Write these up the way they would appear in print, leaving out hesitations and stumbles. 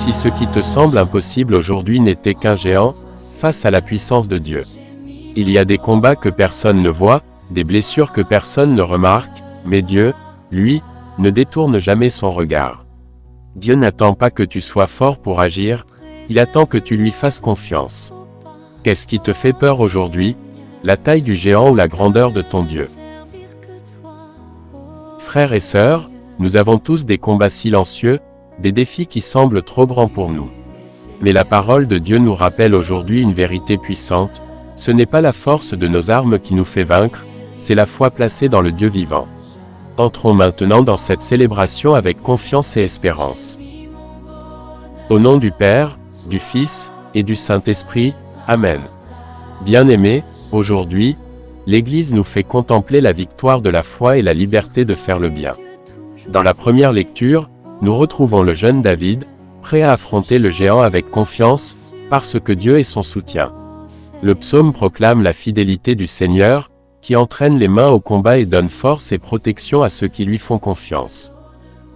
si ce qui te semble impossible aujourd'hui n'était qu'un géant, face à la puissance de Dieu. Il y a des combats que personne ne voit, des blessures que personne ne remarque, mais Dieu, lui, ne détourne jamais son regard. Dieu n'attend pas que tu sois fort pour agir, il attend que tu lui fasses confiance. Qu'est-ce qui te fait peur aujourd'hui? La taille du géant ou la grandeur de ton Dieu? Frères et sœurs, nous avons tous des combats silencieux, des défis qui semblent trop grands pour nous. Mais la parole de Dieu nous rappelle aujourd'hui une vérité puissante, ce n'est pas la force de nos armes qui nous fait vaincre, c'est la foi placée dans le Dieu vivant. Entrons maintenant dans cette célébration avec confiance et espérance. Au nom du Père, du Fils, et du Saint-Esprit, Amen. Bien-aimés, aujourd'hui, l'Église nous fait contempler la victoire de la foi et la liberté de faire le bien. Dans la première lecture, nous retrouvons le jeune David, prêt à affronter le géant avec confiance, parce que Dieu est son soutien. Le psaume proclame la fidélité du Seigneur, qui entraîne les mains au combat et donne force et protection à ceux qui lui font confiance.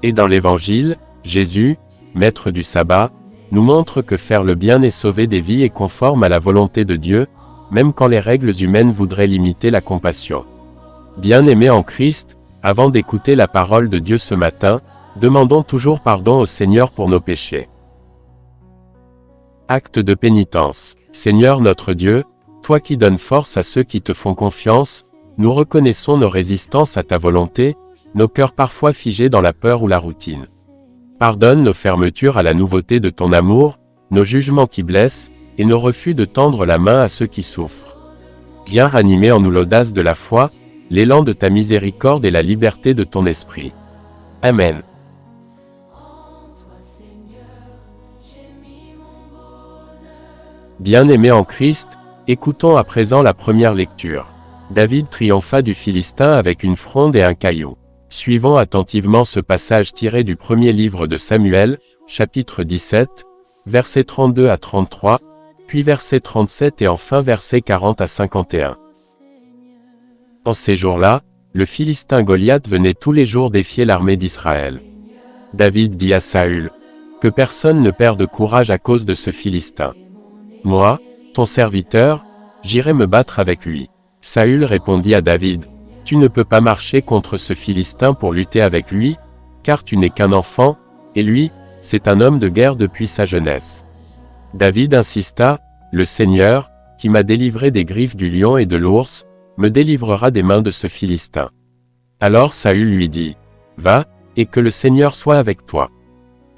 Et dans l'Évangile, Jésus, maître du sabbat, nous montre que faire le bien et sauver des vies est conforme à la volonté de Dieu, même quand les règles humaines voudraient limiter la compassion. Bien-aimés en Christ, avant d'écouter la parole de Dieu ce matin, demandons toujours pardon au Seigneur pour nos péchés. Acte de pénitence. Seigneur notre Dieu, toi qui donnes force à ceux qui te font confiance, nous reconnaissons nos résistances à ta volonté, nos cœurs parfois figés dans la peur ou la routine. Pardonne nos fermetures à la nouveauté de ton amour, nos jugements qui blessent, et nos refus de tendre la main à ceux qui souffrent. Viens ranimer en nous l'audace de la foi, l'élan de ta miséricorde et la liberté de ton esprit. Amen. Bien-aimés en Christ, écoutons à présent la première lecture. David triompha du Philistin avec une fronde et un caillou. Suivons attentivement ce passage tiré du premier livre de Samuel, chapitre 17, versets 32 à 33, puis versets 37 et enfin versets 40 à 51. En ces jours-là, le Philistin Goliath venait tous les jours défier l'armée d'Israël. David dit à Saül, « Que personne ne perde courage à cause de ce Philistin. Moi, ton serviteur, j'irai me battre avec lui. » Saül répondit à David, « Tu ne peux pas marcher contre ce Philistin pour lutter avec lui, car tu n'es qu'un enfant, et lui, c'est un homme de guerre depuis sa jeunesse. » David insista, « Le Seigneur, qui m'a délivré des griffes du lion et de l'ours, me délivrera des mains de ce Philistin. » Alors Saül lui dit, « Va, et que le Seigneur soit avec toi. »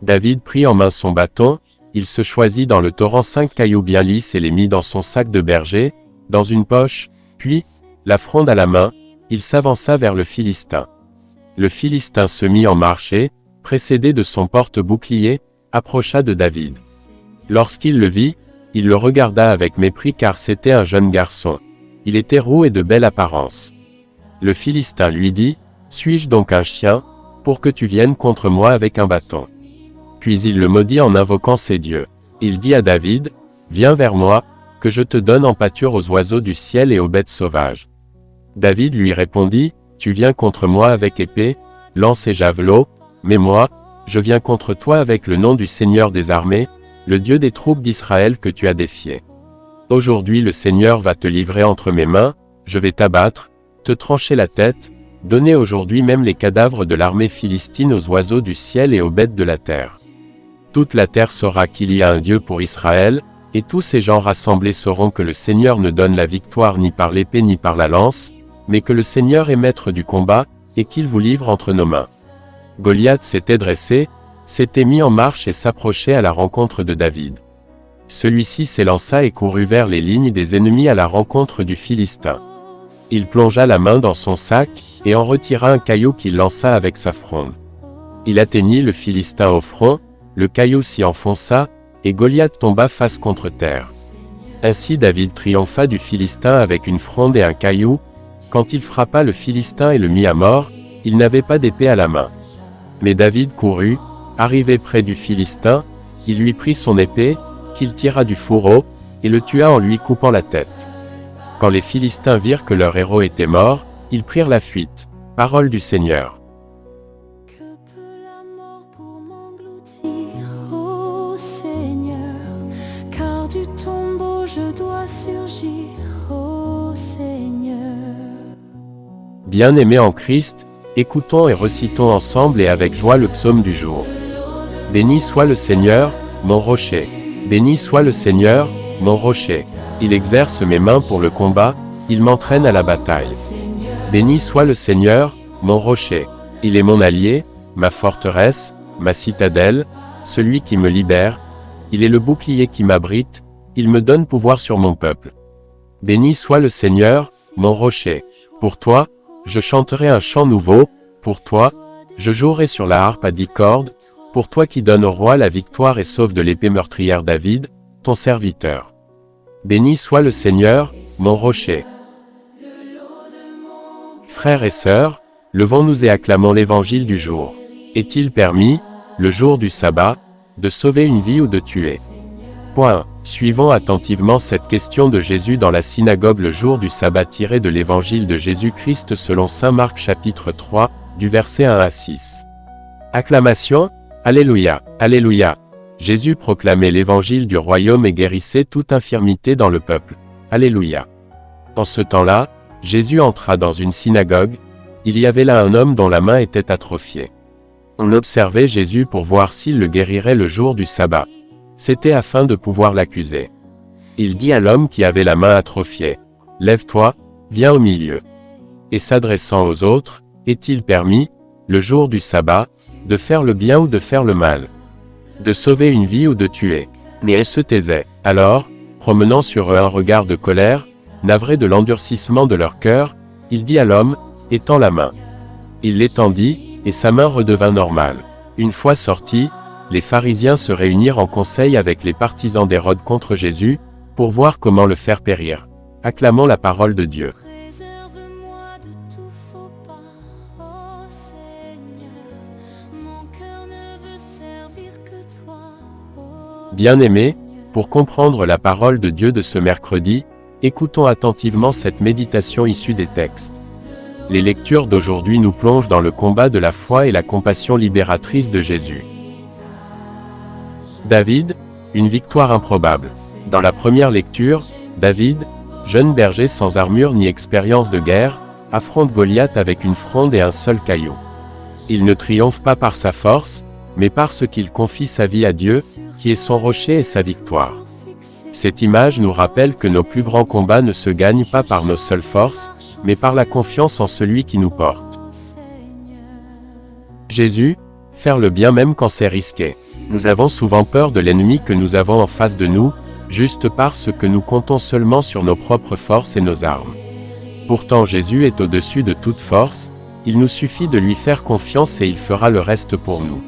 David prit en main son bâton, il se choisit dans le torrent 5 cailloux bien lisses et les mit dans son sac de berger, dans une poche, puis, la fronde à la main, il s'avança vers le Philistin. Le Philistin se mit en marche et, précédé de son porte-bouclier, approcha de David. Lorsqu'il le vit, il le regarda avec mépris car c'était un jeune garçon. Il était roux et de belle apparence. Le Philistin lui dit, « Suis-je donc un chien, pour que tu viennes contre moi avec un bâton ?» Puis il le maudit en invoquant ses dieux. Il dit à David, « Viens vers moi, que je te donne en pâture aux oiseaux du ciel et aux bêtes sauvages. » David lui répondit, « Tu viens contre moi avec épée, lance et javelot, mais moi, je viens contre toi avec le nom du Seigneur des armées, le Dieu des troupes d'Israël que tu as défié. Aujourd'hui le Seigneur va te livrer entre mes mains, je vais t'abattre, te trancher la tête, donner aujourd'hui même les cadavres de l'armée philistine aux oiseaux du ciel et aux bêtes de la terre. Toute la terre saura qu'il y a un Dieu pour Israël, et tous ces gens rassemblés sauront que le Seigneur ne donne la victoire ni par l'épée ni par la lance, mais que le Seigneur est maître du combat, et qu'il vous livre entre nos mains. » Goliath s'était dressé, s'était mis en marche et s'approchait à la rencontre de David. Celui-ci s'élança et courut vers les lignes des ennemis à la rencontre du Philistin. Il plongea la main dans son sac, et en retira un caillou qu'il lança avec sa fronde. Il atteignit le Philistin au front, le caillou s'y enfonça, et Goliath tomba face contre terre. Ainsi David triompha du Philistin avec une fronde et un caillou. Quand il frappa le Philistin et le mit à mort, il n'avait pas d'épée à la main. Mais David courut, arrivé près du Philistin, il lui prit son épée, qu'il tira du fourreau, et le tua en lui coupant la tête. Quand les Philistins virent que leur héros était mort, ils prirent la fuite. Parole du Seigneur. Que peut la mort pour m'engloutir, ô je dois surgir, ô Seigneur. Bien-aimés en Christ, écoutons et recitons ensemble et avec joie le psaume du jour. Béni soit le Seigneur, mon rocher. Béni soit le Seigneur, mon rocher. Il exerce mes mains pour le combat, il m'entraîne à la bataille. Béni soit le Seigneur, mon rocher. Il est mon allié, ma forteresse, ma citadelle, celui qui me libère. Il est le bouclier qui m'abrite, il me donne pouvoir sur mon peuple. Béni soit le Seigneur, mon rocher. Pour toi, je chanterai un chant nouveau, pour toi, je jouerai sur la harpe à 10 cordes, pour toi qui donnes au roi la victoire et sauve de l'épée meurtrière David, ton serviteur. Béni soit le Seigneur, mon rocher. Frères et sœurs, levons-nous et acclamons l'évangile du jour. Est-il permis, le jour du sabbat, de sauver une vie ou de tuer? Suivons attentivement cette question de Jésus dans la synagogue le jour du sabbat tiré de l'évangile de Jésus-Christ selon saint Marc chapitre 3, du verset 1 à 6. Acclamation, Alléluia, Alléluia. Jésus proclamait l'évangile du royaume et guérissait toute infirmité dans le peuple. Alléluia. En ce temps-là, Jésus entra dans une synagogue, il y avait là un homme dont la main était atrophiée. On observait Jésus pour voir s'il le guérirait le jour du sabbat. C'était afin de pouvoir l'accuser. Il dit à l'homme qui avait la main atrophiée, « Lève-toi, viens au milieu. » Et s'adressant aux autres, « Est-il permis, le jour du sabbat, de faire le bien ou de faire le mal? De sauver une vie ou de tuer ?» Mais elle se taisait. Alors, promenant sur eux un regard de colère, navré de l'endurcissement de leur cœur, il dit à l'homme, « Étends la main. » Il l'étendit, et sa main redevint normale. Une fois sorti, les pharisiens se réunirent en conseil avec les partisans d'Hérode contre Jésus, pour voir comment le faire périr. Acclamons la parole de Dieu. Préserve-moi de tout faux pas, ô Seigneur. Mon cœur ne veut servir que toi, ô Bien-aimés, pour comprendre la parole de Dieu de ce mercredi, écoutons attentivement cette méditation issue des textes. Les lectures d'aujourd'hui nous plongent dans le combat de la foi et la compassion libératrice de Jésus. David, une victoire improbable. Dans la première lecture, David, jeune berger sans armure ni expérience de guerre, affronte Goliath avec une fronde et un seul caillou. Il ne triomphe pas par sa force, mais parce qu'il confie sa vie à Dieu, qui est son rocher et sa victoire. Cette image nous rappelle que nos plus grands combats ne se gagnent pas par nos seules forces, mais par la confiance en celui qui nous porte. Jésus, faire le bien même quand c'est risqué. Nous avons souvent peur de l'ennemi que nous avons en face de nous, juste parce que nous comptons seulement sur nos propres forces et nos armes. Pourtant Jésus est au-dessus de toute force, il nous suffit de lui faire confiance et il fera le reste pour nous.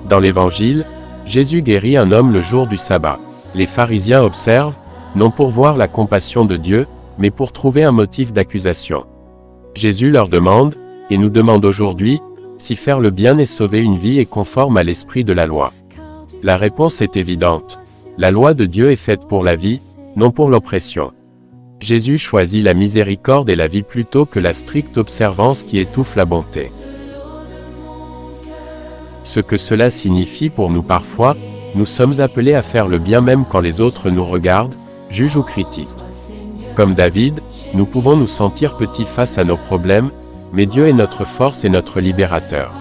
Dans l'Évangile, Jésus guérit un homme le jour du sabbat. Les pharisiens observent, non pour voir la compassion de Dieu, mais pour trouver un motif d'accusation. Jésus leur demande, et nous demande aujourd'hui, si faire le bien et sauver une vie est conforme à l'esprit de la loi. La réponse est évidente. La loi de Dieu est faite pour la vie, non pour l'oppression. Jésus choisit la miséricorde et la vie plutôt que la stricte observance qui étouffe la bonté. Ce que cela signifie pour nous parfois, nous sommes appelés à faire le bien même quand les autres nous regardent, jugent ou critiquent. Comme David, nous pouvons nous sentir petits face à nos problèmes, mais Dieu est notre force et notre libérateur.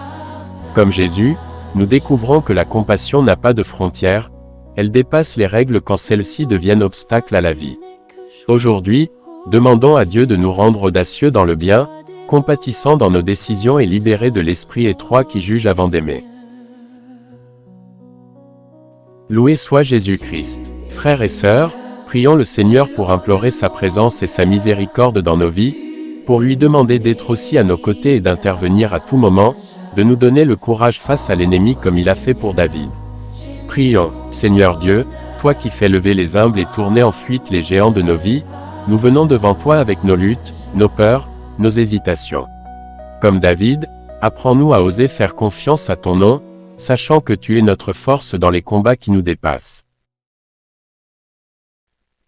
Comme Jésus, nous découvrons que la compassion n'a pas de frontières, elle dépasse les règles quand celles-ci deviennent obstacles à la vie. Aujourd'hui, demandons à Dieu de nous rendre audacieux dans le bien, compatissants dans nos décisions et libérés de l'esprit étroit qui juge avant d'aimer. Loué soit Jésus-Christ. Frères et sœurs, prions le Seigneur pour implorer sa présence et sa miséricorde dans nos vies, pour lui demander d'être aussi à nos côtés et d'intervenir à tout moment, de nous donner le courage face à l'ennemi comme il a fait pour David. Prions, Seigneur Dieu, toi qui fais lever les humbles et tourner en fuite les géants de nos vies, nous venons devant toi avec nos luttes, nos peurs, nos hésitations. Comme David, apprends-nous à oser faire confiance à ton nom, sachant que tu es notre force dans les combats qui nous dépassent.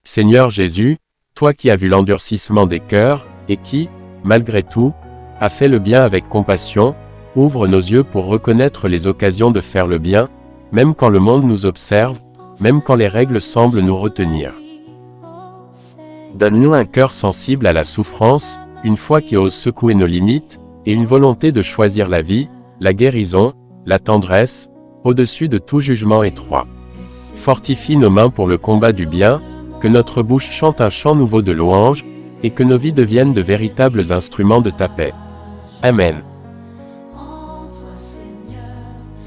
Seigneur Jésus, toi qui as vu l'endurcissement des cœurs, et qui, malgré tout, a fait le bien avec compassion, ouvre nos yeux pour reconnaître les occasions de faire le bien, même quand le monde nous observe, même quand les règles semblent nous retenir. Donne-nous un cœur sensible à la souffrance, une foi qui ose secouer nos limites, et une volonté de choisir la vie, la guérison, la tendresse, au-dessus de tout jugement étroit. Fortifie nos mains pour le combat du bien, que notre bouche chante un chant nouveau de louange, et que nos vies deviennent de véritables instruments de ta paix. Amen.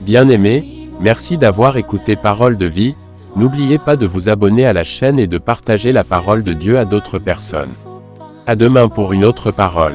Bien-aimés, merci d'avoir écouté Parole de vie. N'oubliez pas de vous abonner à la chaîne et de partager la parole de Dieu à d'autres personnes. À demain pour une autre parole.